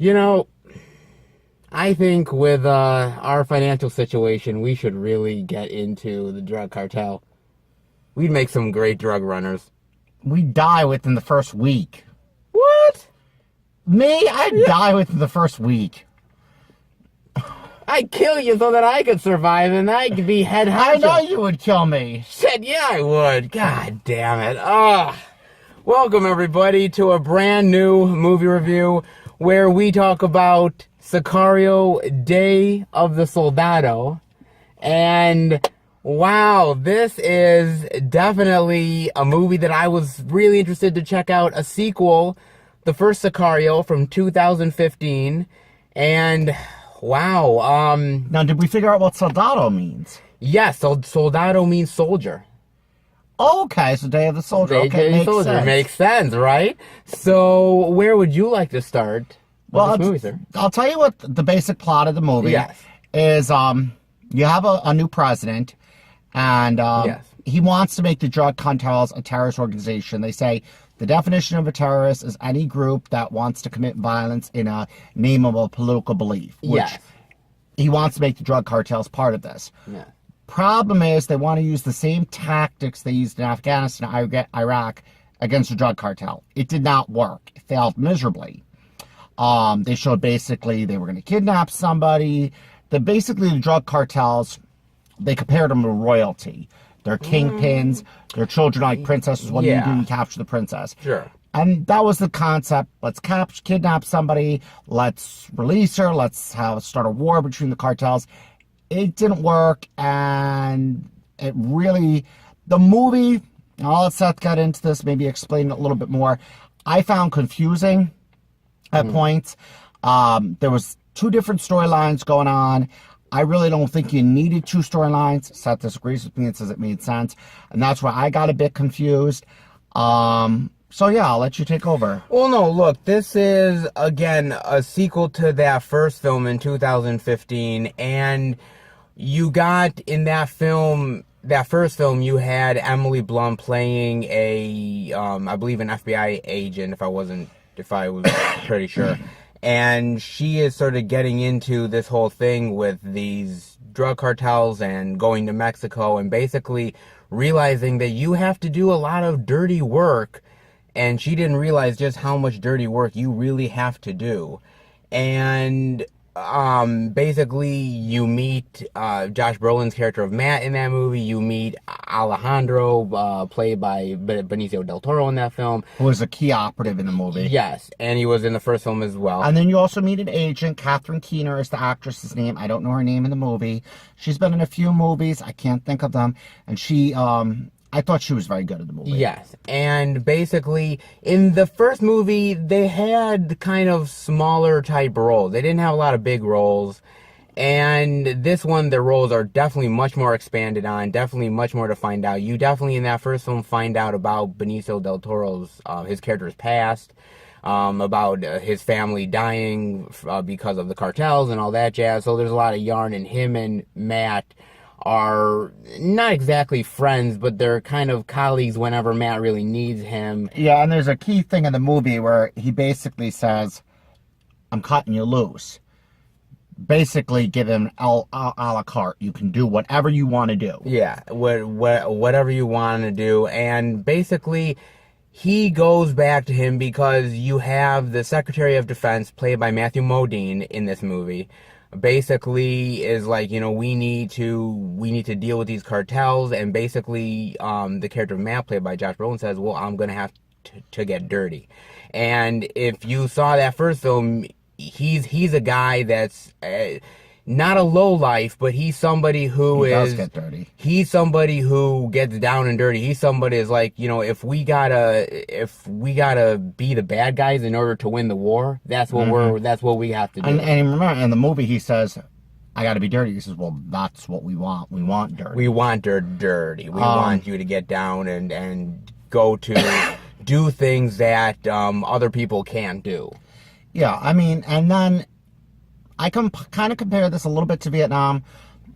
You know, I think with our financial situation, we should really get into the drug cartel. We'd make some great drug runners. We'd die within the first week. What? Me? I'd die within the first week. I'd kill you so that I could survive and I could be head honcho. I know you would kill me. Said, yeah, I would. God damn it. Welcome, everybody, to a brand new movie review where we talk about Sicario, Day of the Soldado. And wow, this is definitely a movie that I was really interested to check out. A sequel, the first Sicario from 2015. And wow. Now, did we figure out what Soldado means? Yes, Soldado means soldier. Okay, so Day of the Soldier. Okay, makes sense. Makes sense, right? So, where would you like to start with this movie, sir? I'll tell you what the basic plot of the movie is. You have a new president, and he wants to make the drug cartels a terrorist organization. They say the definition of a terrorist is any group that wants to commit violence in a name of a political belief. Which he wants to make the drug cartels part of this. Yeah. Problem is, they want to use the same tactics they used in Afghanistan and Iraq against the drug cartel. It did not work. It failed miserably. They showed basically they were going to kidnap somebody. Basically, the drug cartels, they compared them to royalty. They're kingpins. Their children are like princesses. What do you do? You capture the princess. Sure. And that was the concept. Let's kidnap somebody. Let's release her. Let's start a war between the cartels. It didn't work, and it really, the movie, I'll let Seth get into this, maybe explain it a little bit more. I found confusing at points. There was two different storylines going on. I really don't think you needed two storylines. Seth disagrees with me and says it made sense, and that's where I got a bit confused. So yeah, I'll let you take over. Well, no, look, this is, again, a sequel to that first film in 2015, and you got in that film, that first film, you had Emily Blunt playing I believe an FBI agent, if I was pretty sure. And she is sort of getting into this whole thing with these drug cartels and going to Mexico and basically realizing that you have to do a lot of dirty work. And she didn't realize just how much dirty work you really have to do. And basically, you meet Josh Brolin's character of Matt in that movie. You meet Alejandro, played by Benicio del Toro in that film. Who was a key operative in the movie. Yes, and he was in the first film as well. And then you also meet an agent. Catherine Keener is the actress's name. I don't know her name in the movie. She's been in a few movies. I can't think of them. And she... I thought she was very good in the movie. Yes, and basically, in the first movie, they had kind of smaller type roles. They didn't have a lot of big roles. And this one, the roles are definitely much more expanded on, definitely much more to find out. You definitely, in that first film, find out about Benicio del Toro's, his character's past, about his family dying because of the cartels and all that jazz. So there's a lot of yarn, and him and Matt are not exactly friends, but they're kind of colleagues whenever Matt really needs him. Yeah, and there's a key thing in the movie where he basically says, I'm cutting you loose. Basically give him a la carte. You can do whatever you want to do. Yeah, whatever you want to do. And basically, he goes back to him because you have the Secretary of Defense, played by Matthew Modine in this movie, basically is like, you know, we need to deal with these cartels. And basically the character of Matt, played by Josh Brolin, says, well, I'm gonna have to get dirty. And if you saw that first film, he's a guy that's not a lowlife, but he's somebody who does get dirty. He's somebody who gets down and dirty. He's somebody is like, you know, if we gotta be the bad guys in order to win the war, that's what that's what we have to do. And remember, in the movie, he says, I gotta be dirty. He says, well, that's what we want. We want dirty. We want dirty. We want you to get down and go to do things that other people can't do. Yeah, I mean, and then I can kind of compare this a little bit to Vietnam.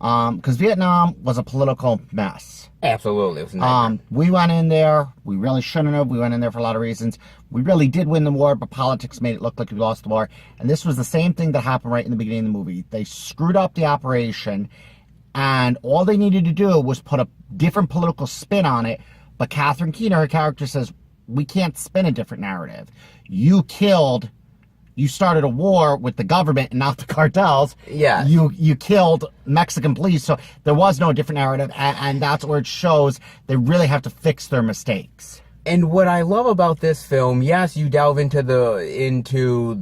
Because Vietnam was a political mess. Absolutely. It was we went in there. We really shouldn't have. We went in there for a lot of reasons. We really did win the war, but politics made it look like we lost the war. And this was the same thing that happened right in the beginning of the movie. They screwed up the operation, and all they needed to do was put a different political spin on it. But Catherine Keener, her character, says, we can't spin a different narrative. You started a war with the government and not the cartels. Yeah. You killed Mexican police, so there was no different narrative, and that's where it shows they really have to fix their mistakes. And what I love about this film, yes, you delve into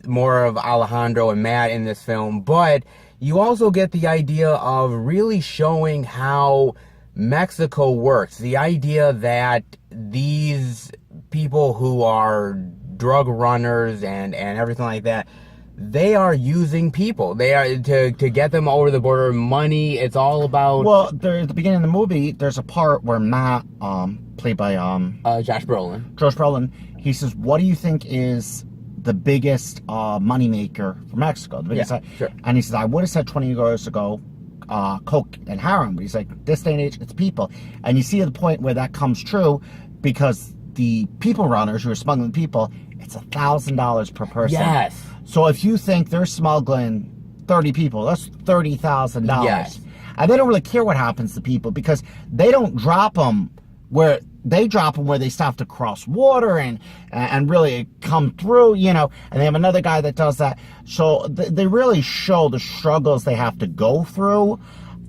more of Alejandro and Matt in this film, but you also get the idea of really showing how Mexico works. The idea that these people who are drug runners and everything like that, they are using people. They are to get them over the border. Money. It's all about. Well, at the beginning of the movie, there's a part where Matt, played by Josh Brolin. Josh Brolin, he says, "What do you think is the biggest moneymaker for Mexico?" The biggest, sure. And he says, "I would have said 20 years ago, coke and heroin." But he's like, "This day and age, it's people." And you see the point where that comes true, because the people runners who are smuggling people, it's $1,000 per person. Yes. So if you think they're smuggling 30 people, that's $30,000. Yes. And they don't really care what happens to people, because they don't drop them where they still have to cross water and really come through, and they have another guy that does that. So they really show the struggles they have to go through.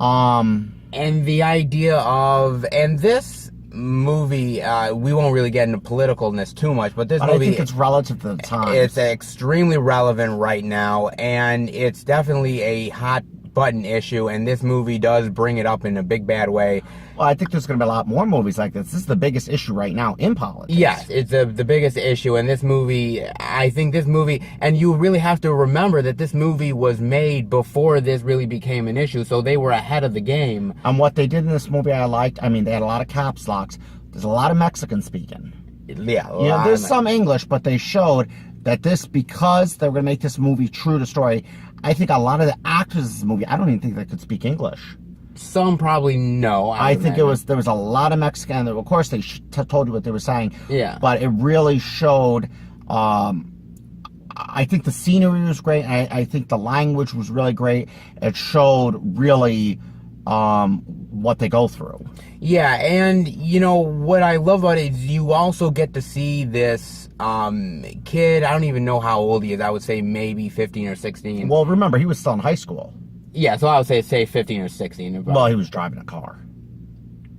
And the idea of, and this movie, we won't really get into politicalness too much, but this movie, I think it's relative to the time. It's extremely relevant right now, and it's definitely a hot button issue, and this movie does bring it up in a big bad way. Well, I think there's going to be a lot more movies like this. This is the biggest issue right now in politics. Yes, it's the biggest issue, and this movie, I think this movie, and you really have to remember that this movie was made before this really became an issue, so they were ahead of the game. And what they did in this movie I liked, they had a lot of caps locks. There's a lot of Mexican speaking. Yeah, there's some English, but they showed that because they were going to make this movie true to story, I think a lot of the actors in this movie, I don't even think they could speak English. Some probably no. I think there was a lot of Mexican. Of course, they told you what they were saying. Yeah. But it really showed. I think the scenery was great. I think the language was really great. It showed really what they go through. Yeah, and what I love about it is you also get to see this kid. I don't even know how old he is. I would say maybe 15 or 16. Well, remember, he was still in high school. Yeah, so I would say 15 or 16. Well, he was driving a car.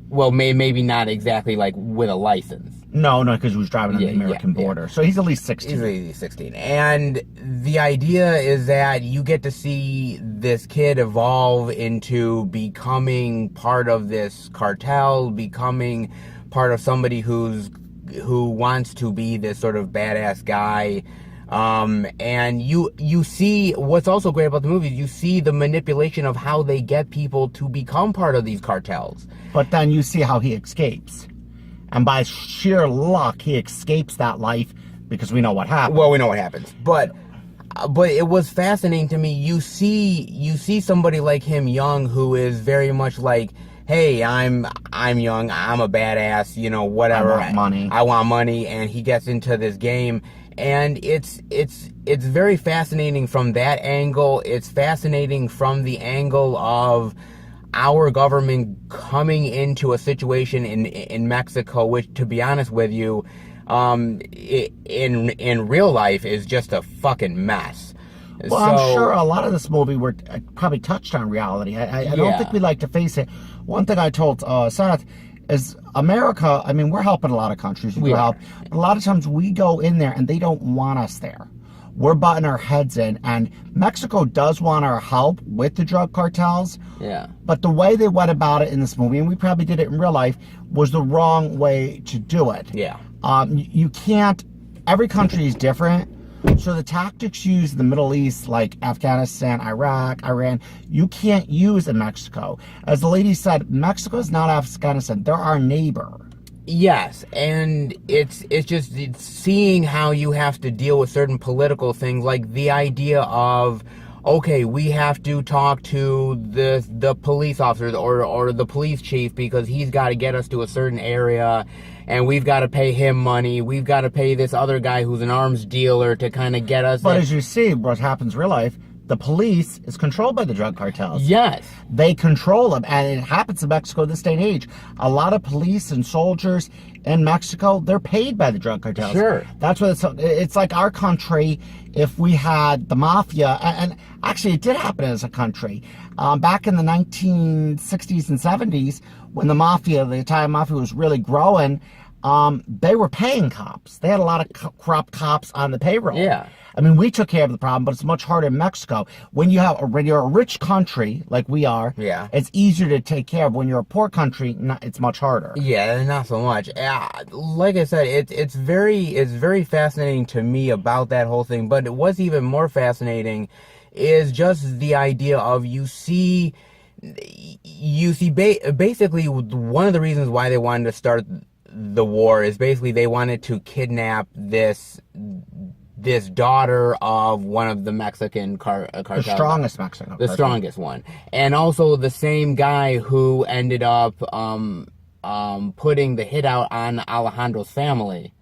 Well, maybe not exactly like with a license. No, because he was driving on the American border. So he's at least 16. He's at least 16. And the idea is that you get to see this kid evolve into becoming part of this cartel, becoming part of somebody who wants to be this sort of badass guy. And you see, what's also great about the movie is you see the manipulation of how they get people to become part of these cartels. But then you see how he escapes. And by sheer luck, he escapes that life because we know what happens. Well, we know what happens. But it was fascinating to me. You see somebody like him young who is very much like, hey, I'm young, I'm a badass, whatever. I want money, and he gets into this game. And it's very fascinating from that angle. It's fascinating from the angle of our government coming into a situation in Mexico, which, to be honest with you, in real life is just a fucking mess. Well, I'm sure a lot of this movie probably touched on reality. I don't think we like to face it. One thing I told Seth is America, we're helping a lot of countries. We help. A lot of times we go in there and they don't want us there. We're butting our heads in, and Mexico does want our help with the drug cartels. Yeah. But the way they went about it in this movie, and we probably did it in real life, was the wrong way to do it. Yeah. You can't, every country is different. So the tactics used in the Middle East, like Afghanistan, Iraq, Iran, you can't use in Mexico. As the lady said, Mexico is not Afghanistan. They're our neighbor. Yes, and it's seeing how you have to deal with certain political things, like the idea of, okay, we have to talk to the police officers or the police chief because he's got to get us to a certain area, and we've got to pay him money. We've got to pay this other guy who's an arms dealer to kind of get us. But as you see, what happens in real life, the police is controlled by the drug cartels. Yes. They control them, and it happens in Mexico this day and age. A lot of police and soldiers in Mexico, they're paid by the drug cartels. Sure. That's what it's like our country if we had the mafia, and actually it did happen as a country. Back in the 1960s and 70s, when the Italian mafia was really growing, they were paying cops. They had a lot of corrupt cops on the payroll. Yeah. I mean, we took care of the problem, but it's much harder in Mexico. When you're a rich country, like we are, yeah, it's easier to take care of. When you're a poor country, it's much harder. Yeah, not so much. Like I said, it's very fascinating to me about that whole thing. But what's even more fascinating is just the idea of you see basically one of the reasons why they wanted to start the war is basically they wanted to kidnap this daughter of one of the Mexican cartels. The strongest Mexican The strongest one. And also the same guy who ended up putting the hit out on Alejandro's family.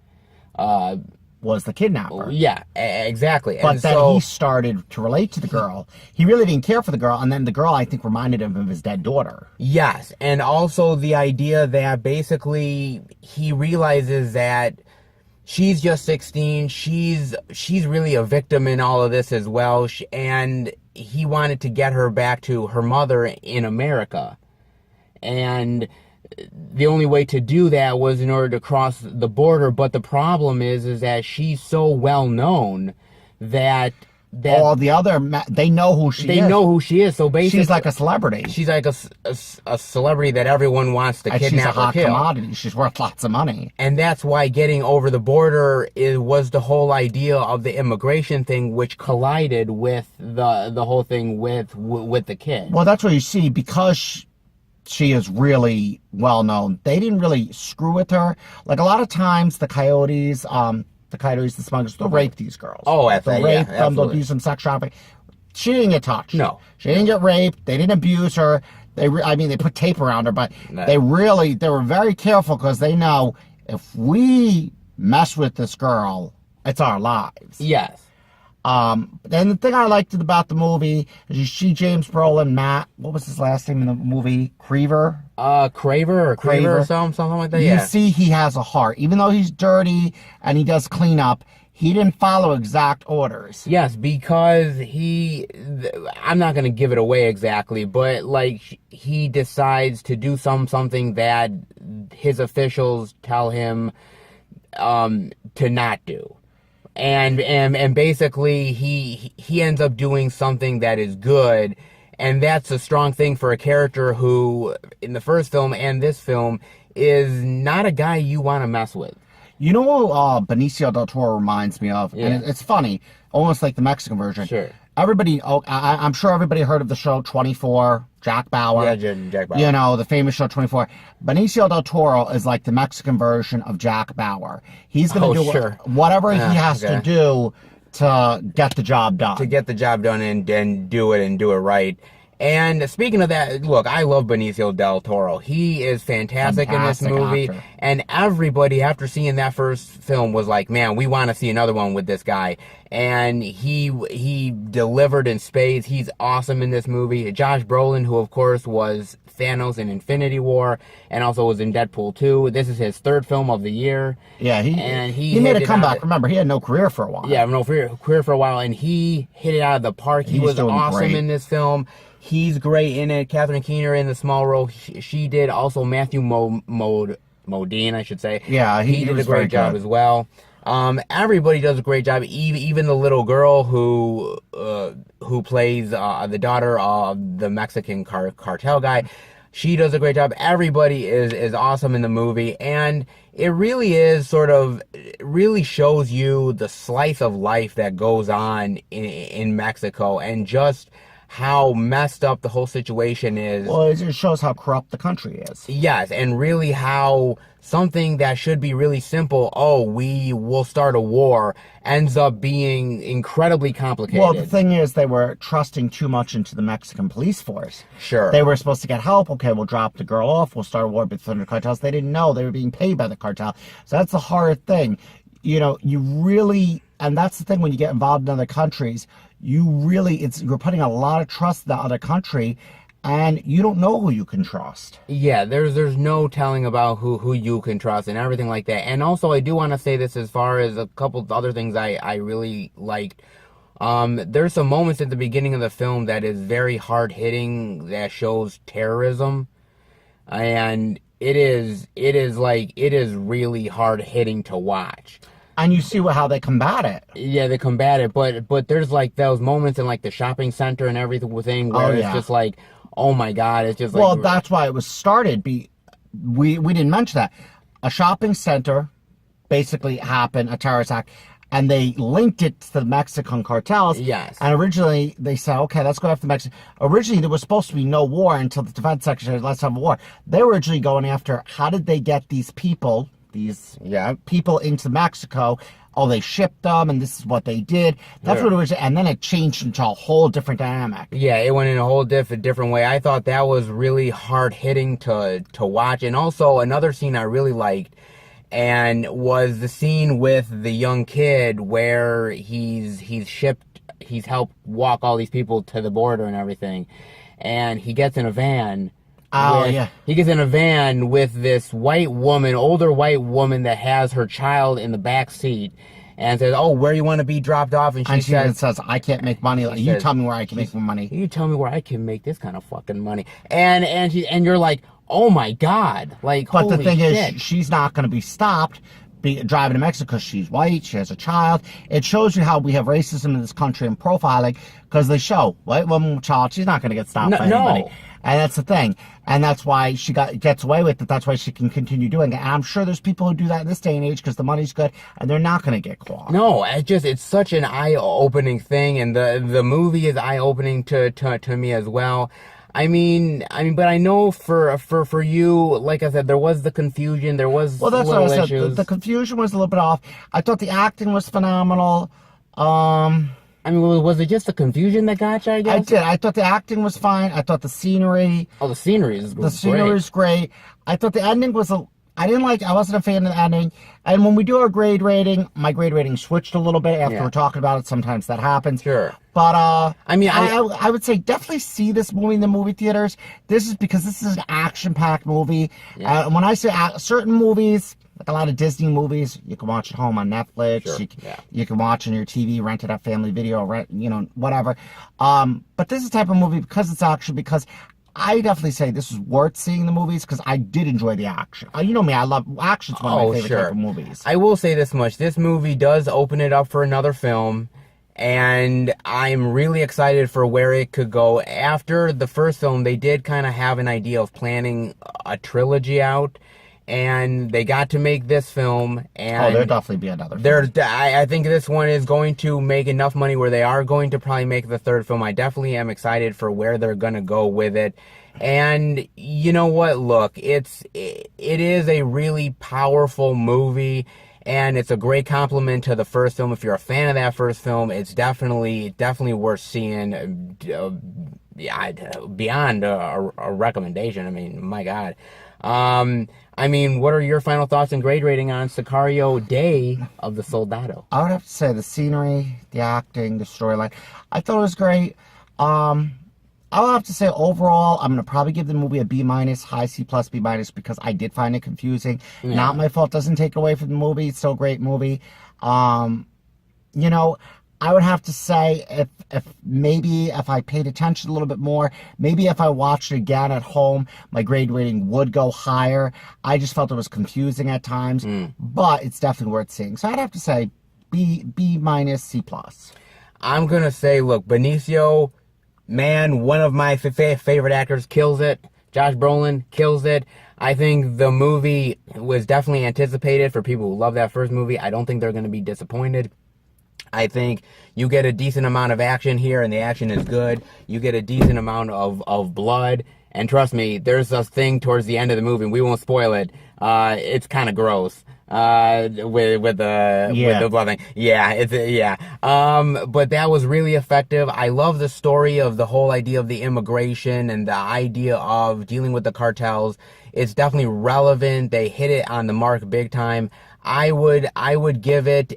Was the kidnapper. Yeah, exactly. But and then so, he started to relate to the girl. He really didn't care for the girl, and then the girl, I think, reminded him of his dead daughter. Yes, and also the idea that basically he realizes that she's just 16. She's really a victim in all of this as well. And he wanted to get her back to her mother in America. And the only way to do that was in order to cross the border. But the problem is that she's so well known that all the other, they know who she is. They know who she is. So basically, she's like a celebrity. She's like a celebrity that everyone wants to kidnap or kill. She's a hot commodity. She's worth lots of money. And that's why getting over the border was the whole idea of the immigration thing, which collided with the whole thing with the kid. Well, that's what you see, because she is really well known. They didn't really screw with her. Like a lot of times, the coyotes, the smugglers, they'll rape these girls. Oh, absolutely. They'll rape them, they'll do some sex shopping. She didn't get touched. No. She didn't get raped. They didn't abuse her. They put tape around her, but they were very careful because they know if we mess with this girl, it's our lives. Yes. And the thing I liked about the movie is you see James Brolin, Matt, what was his last name in the movie? Craver or something like that. You see he has a heart. Even though he's dirty and he does cleanup, he didn't follow exact orders. Yes, because I'm not going to give it away exactly, but like he decides to do something that his officials tell him to not do. And basically he ends up doing something that is good, and that's a strong thing for a character who in the first film and this film is not a guy you want to mess with. You know what Benicio del Toro reminds me of? Yeah. And it's funny, almost like the Mexican version. Sure. I'm sure everybody heard of the show 24, Jack Bauer. Yeah, Jack Bauer. You know, the famous show 24. Benicio del Toro is like the Mexican version of Jack Bauer. He's going to do whatever he has to do to get the job done. To get the job done and do it right. And speaking of that, look, I love Benicio del Toro. He is fantastic in this movie. Actor. And everybody, after seeing that first film, was like, man, we want to see another one with this guy. And he delivered in spades. He's awesome in this movie. Josh Brolin, who of course was Thanos in Infinity War and also was in Deadpool 2. This is his third film of the year. Yeah, he made a comeback. Remember, he had no career for a while. Yeah, no career for a while, and he hit it out of the park. He was awesome in this film. He's great in it. Catherine Keener in the small role she did. Also Matthew Modine, I should say. Yeah, he did a great job as well. Everybody does a great job. Even the little girl who plays the daughter of the Mexican cartel guy, she does a great job. Everybody is awesome in the movie, and it really is really shows you the slice of life that goes on in Mexico, and just how messed up the whole situation is. Well, it just shows how corrupt the country is. Yes, and really how something that should be really simple, oh, we will start a war, ends up being incredibly complicated. Well, the thing is, they were trusting too much into the Mexican police force. Sure. They were supposed to get help. Okay, we'll drop the girl off. We'll start a war with the cartels. They didn't know they were being paid by the cartel. So that's the hard thing. You know, you really, and that's the thing when you get involved in other countries, you're putting a lot of trust in the other country, and you don't know who you can trust. Yeah, there's no telling about who you can trust and everything like that. And also, I do want to say this as far as a couple of other things I really liked. There's some moments at the beginning of the film that is very hard-hitting, that shows terrorism. And it is really hard-hitting to watch. And you see how they combat it. Yeah, they combat it, but there's like those moments in like the shopping center and everything where it's just like, oh my God, it's just like... Well, that's why it was started. We didn't mention that. A shopping center basically happened, a terrorist act, and they linked it to the Mexican cartels. Yes. And originally they said, okay, let's go after Mexico. Originally there was supposed to be no war until the defense secretary said, let's have a war. They were originally going after how did they get these people into Mexico. Oh, they shipped them, and this is what they did. That's what it was, and then it changed into a whole different dynamic. Yeah, it went in a whole different way. I thought that was really hard hitting to watch, and also another scene I really liked, and was the scene with the young kid where he's helped walk all these people to the border and everything, and he gets in a van. He gets in a van with this older white woman that has her child in the back seat and says, oh, where you want to be dropped off? And she says, I can't make money. You tell me where I can make money. You tell me where I can make this kind of fucking money. And you're like, oh my God. Like, but the thing shit. is, she's not going to be stopped driving to Mexico because she's white, she has a child. It shows you how we have racism in this country and profiling, because they show white woman with child, she's not going to get stopped by anybody. No. And that's the thing. And that's why she gets away with it. That's why she can continue doing it. And I'm sure there's people who do that in this day and age because the money's good and they're not going to get caught. No, it's such an eye-opening thing, and the movie is eye-opening to me as well. I mean, but I know for you, like I said, there was the confusion, there was that's little what I issues. said. The confusion was a little bit off. I thought the acting was phenomenal. I mean, was it just the confusion that got you, I guess? I did. I thought the acting was fine. I thought the scenery... Oh, the scenery is great. The scenery is great. I thought the ending was... I wasn't a fan of the ending. And when we do our grade rating, my grade rating switched a little bit after we're talking about it. Sometimes that happens. Sure. But, I mean, I would say definitely see this movie in the movie theaters. This is an action-packed movie. Yeah. When I say certain movies... Like a lot of Disney movies, you can watch at home on Netflix. Sure. You can watch on your TV, rent it at Family Video, whatever. But this is the type of movie, because it's action, because I definitely say this is worth seeing the movies, because I did enjoy the action. You know me, I love action's one of my favorite type of movies. I will say this much. This movie does open it up for another film, and I'm really excited for where it could go. After the first film, they did kind of have an idea of planning a trilogy out. And they got to make this film, and there'll definitely be another film. I think this one is going to make enough money where they are going to probably make the third film. I definitely am excited for where they're going to go with it. And you know what? Look, it is a really powerful movie, and it's a great compliment to the first film. If you're a fan of that first film, it's definitely worth seeing. Beyond a recommendation. I mean, my God. I mean, what are your final thoughts and grade rating on Sicario Day of the Soldado? I would have to say the scenery, the acting, the storyline. I thought it was great. I would have to say overall, I'm going to probably give the movie a B-, high C+, B-, because I did find it confusing. Yeah. Not my fault. Doesn't take away from the movie. It's still a great movie. I would have to say if I paid attention a little bit more, maybe if I watched it again at home, my grade rating would go higher. I just felt it was confusing at times, but it's definitely worth seeing. So I'd have to say B-, C+. I'm going to say, look, Benicio, man, one of my favorite actors, kills it. Josh Brolin kills it. I think the movie was definitely anticipated for people who love that first movie. I don't think they're going to be disappointed. I think you get a decent amount of action here, and the action is good. You get a decent amount of blood, and trust me, there's a thing towards the end of the movie, and we won't spoil it. It's kind of gross. With the blood thing. Yeah. But that was really effective. I love the story of the whole idea of the immigration and the idea of dealing with the cartels. It's definitely relevant. They hit it on the mark big time. I would give it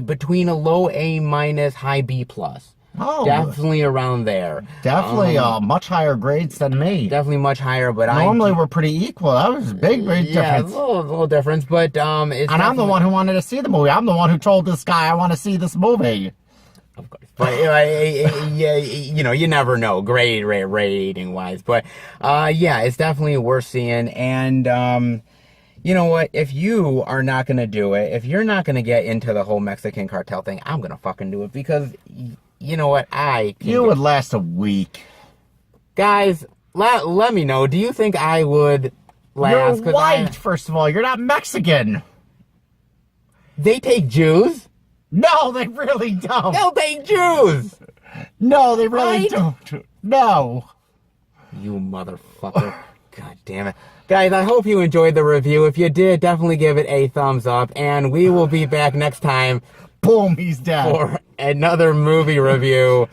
between a low A minus, high B plus. Oh, definitely around there. Definitely much higher grades than me. Definitely much higher, but normally we're pretty equal. That was a big difference. Yeah, a little difference, but it's and I'm the one who wanted to see the movie. I'm the one who told this guy I want to see this movie. Of course, but yeah, you never know rating wise, but it's definitely worth seeing. And you know what? If you are not gonna do it, if you're not gonna get into the whole Mexican cartel thing, I'm gonna fucking do it, because you know what? You would last a week. Guys, let me know. Do you think I would last? You're white, first of all. You're not Mexican. They take Jews? No, they really don't. They'll take Jews. No, they really don't. No. You motherfucker. God damn it. Guys, I hope you enjoyed the review. If you did, definitely give it a thumbs up. And we will be back next time. Boom, he's dead. For another movie review.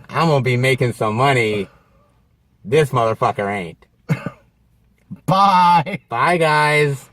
I'm going to be making some money. This motherfucker ain't. Bye. Bye, guys.